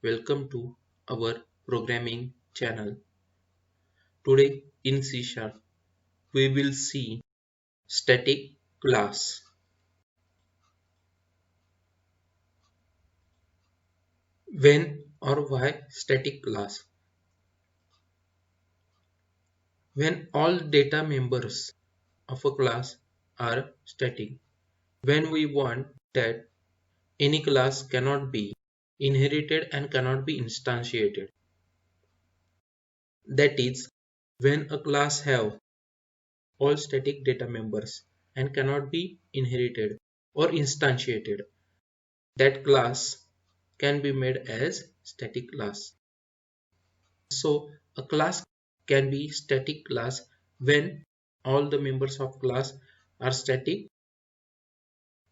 welcome to our programming channel. Today in C Sharp we will see static class. When or why static class? When all data members of a class are static. When we want that any class cannot be inherited and cannot be instantiated. That is, when a class have all static data members and cannot be inherited or instantiated, that class can be made as static class. So a class can be static class when all the members of class are static,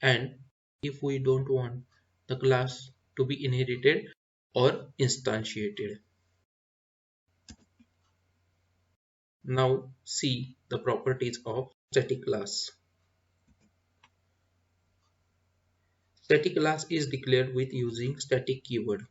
and if we don't want the class to be inherited or instantiated. Now see the properties of static class. Static class is declared with using static keyword.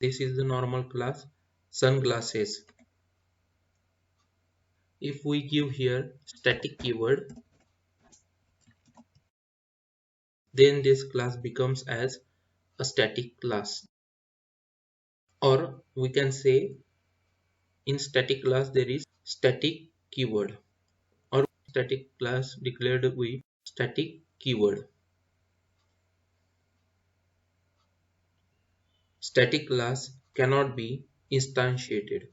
This is the normal class sunglasses. If we give here static keyword, then this class becomes as a static class. Or we can say in static class there is static keyword, or static class declared with static keyword. Static class cannot be instantiated,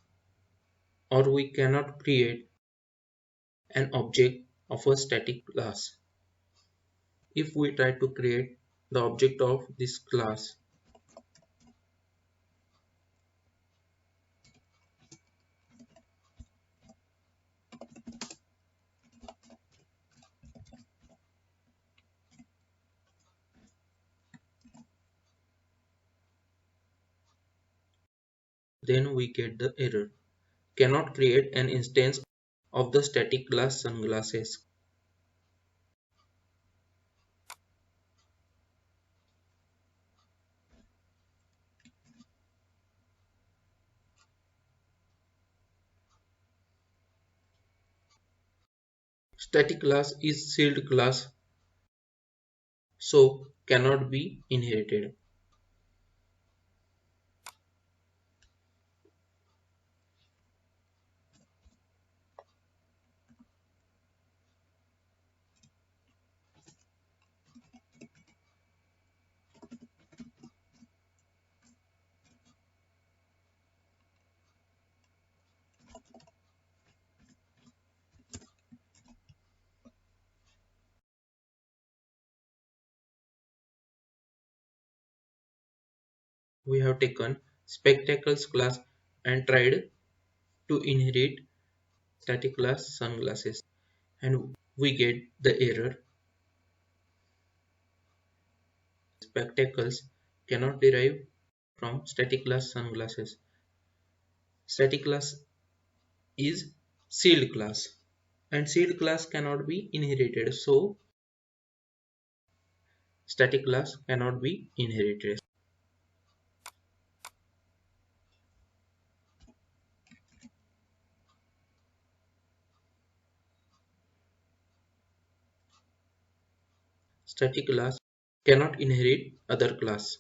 or we cannot create an object of a static class. If we try to create the object of this class, then we get the error. Cannot create an instance of the static class sunglasses. Static class is sealed class, so cannot be inherited. We have taken spectacles class and tried to inherit static class sunglasses, and we get the error. Spectacles cannot derive from static class sunglasses. Static class is sealed class, and sealed class cannot be inherited, so static class cannot be inherited. Static class cannot inherit other class.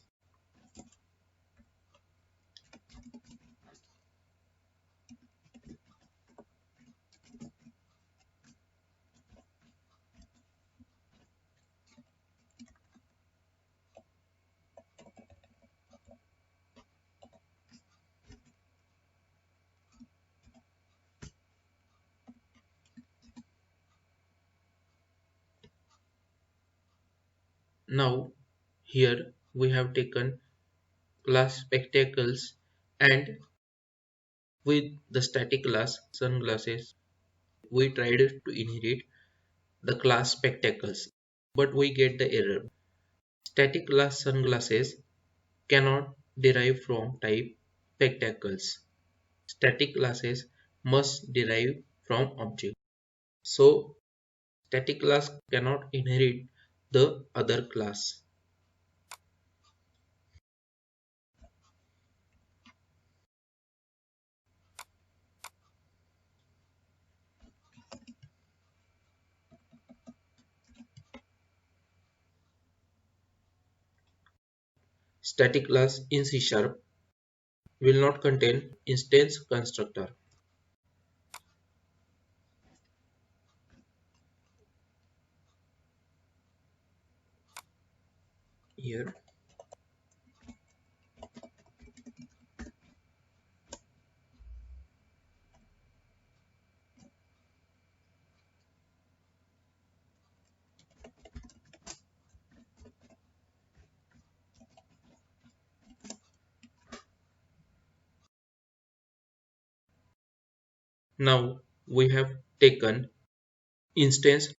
Now here we have taken class spectacles, and with the static class sunglasses we tried to inherit the class spectacles. but we get the error. Static class sunglasses cannot derive from type spectacles. Static classes must derive from object. So static class cannot inherit the other class. Static class in C# will not contain instance constructor. Here now we have taken instance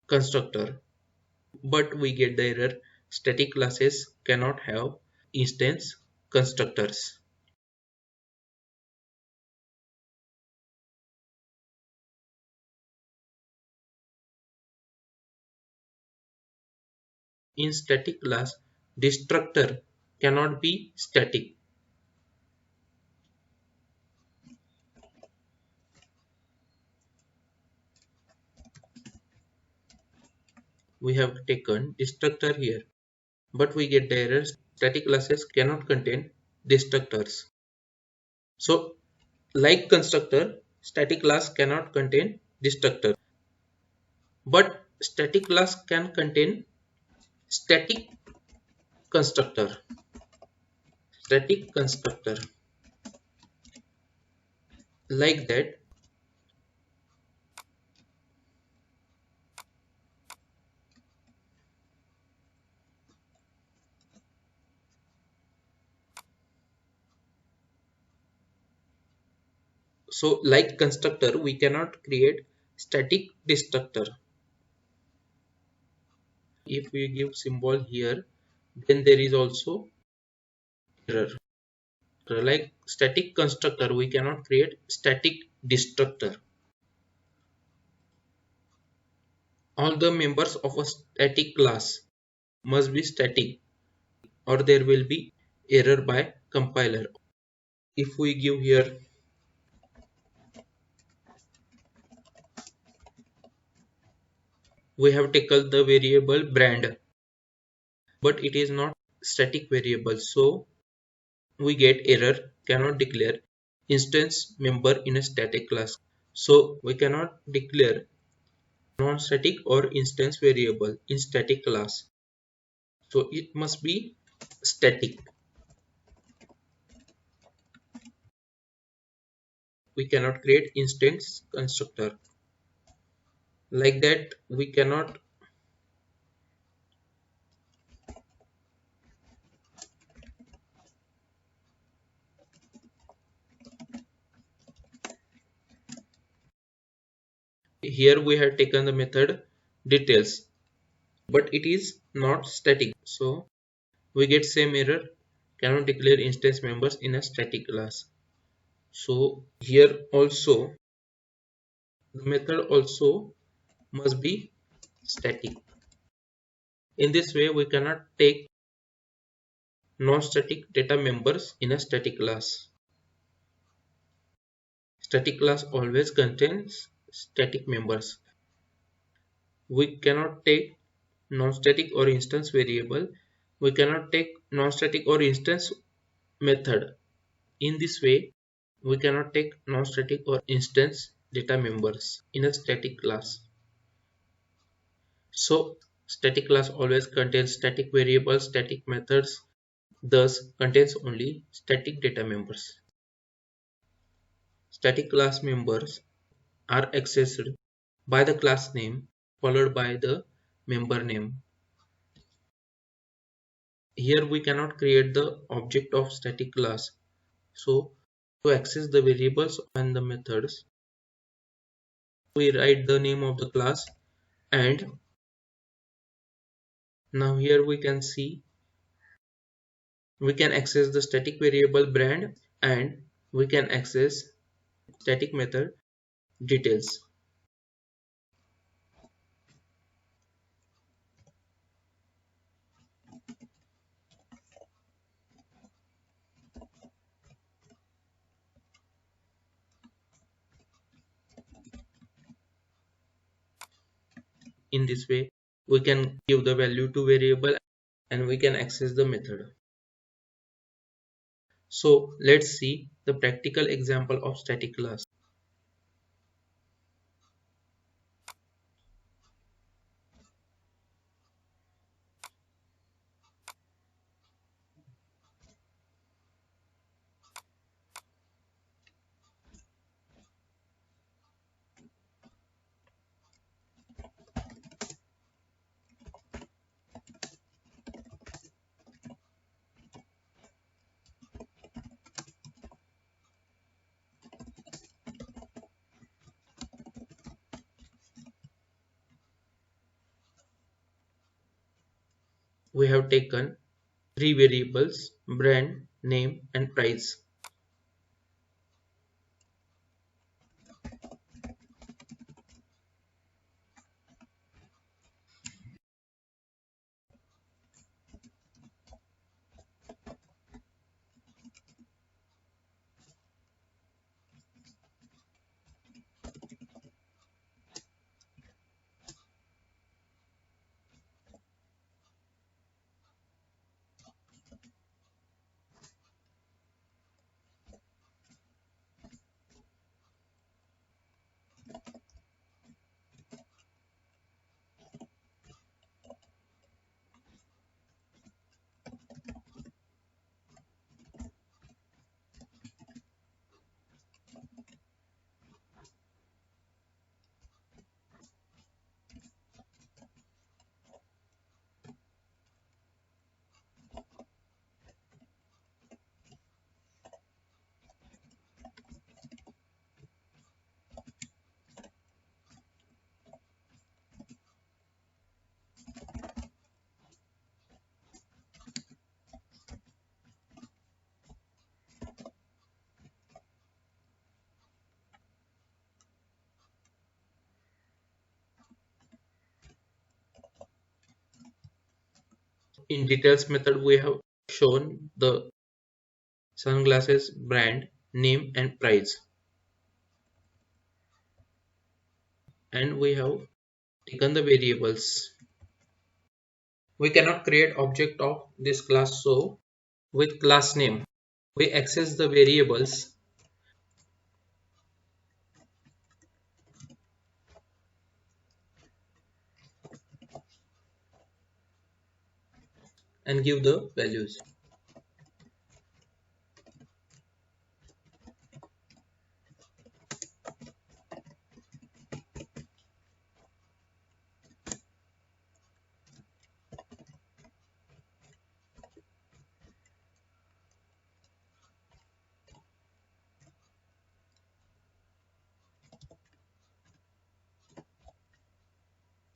constructor, but we get the error static classes cannot have instance constructors. In static class, destructor cannot be static. We have taken destructor here, but we get the error static classes cannot contain destructors. So like constructor, static class cannot contain destructor, but static class can contain static constructor. Static constructor like that. So like constructor, we cannot create static destructor. If we give symbol here, then there is also error. Like static constructor, we cannot create static destructor. All the members of a static class must be static, or there will be error by compiler. If we give here we have taken the variable brand, but it is not static variable, so we get error cannot declare instance member in a static class. So we cannot declare non-static or instance variable in static class, so it must be static. We cannot create instance constructor like that. We cannot here we have taken the method details, but it is not static, so we get same error cannot declare instance members in a static class. So here also the method also must be static. In this way we cannot take non-static data members in a static class. Static class always contains static members. We cannot take non-static or instance variable. We cannot take non-static or instance method. In this way, we cannot take non-static or instance data members in a static class. So, static class always contains static variables, static methods, thus contains only static data members. Static class members are accessed by the class name followed by the member name. Here we cannot create the object of static class. So to access the variables and the methods, we write the name of the class and Now here we can see we can access the static variable brand and we can access static method details. In this way we can give the value to variable and we can access the method. So let's see the practical example of static class. We have taken three variables: brand, name and price. In details method we have shown the sunglasses brand, name and price, and we have taken the variables. We cannot create object of this class, so with class name we access the variables and give the values.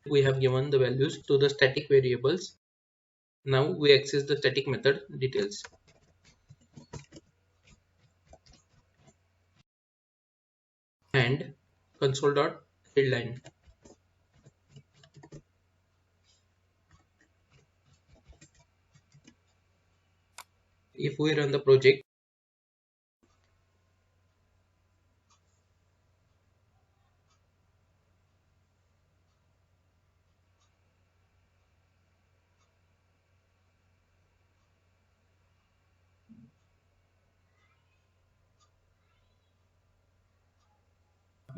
We have given the values to the static variables. Now we access the static method details. And console.readline. If we run the project,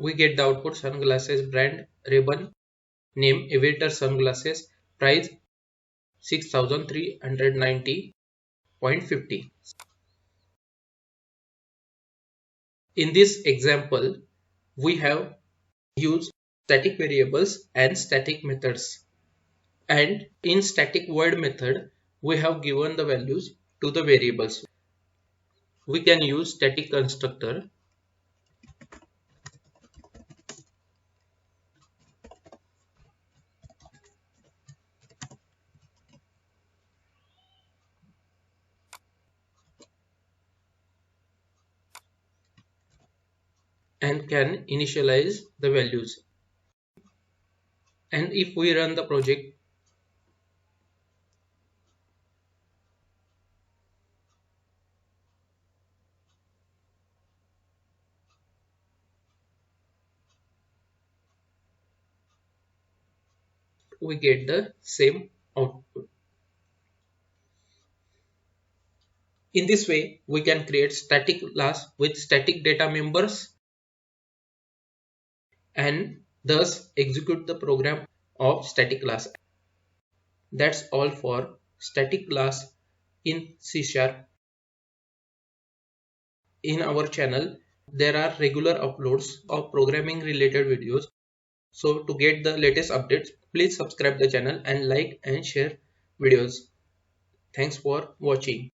we get the output sunglasses brand, ribbon, name aviator sunglasses, price 6390.50. In this example, we have used static variables and static methods. And in static void method, we have given the values to the variables. We can use static constructor. and can initialize the values. And if we run the project, we get the same output. In this way, we can create static class with static data members and thus execute the program of static class. That's all for static class in C#. In our channel, there are regular uploads of programming related videos. So to get the latest updates, please subscribe the channel and like and share videos. Thanks for watching.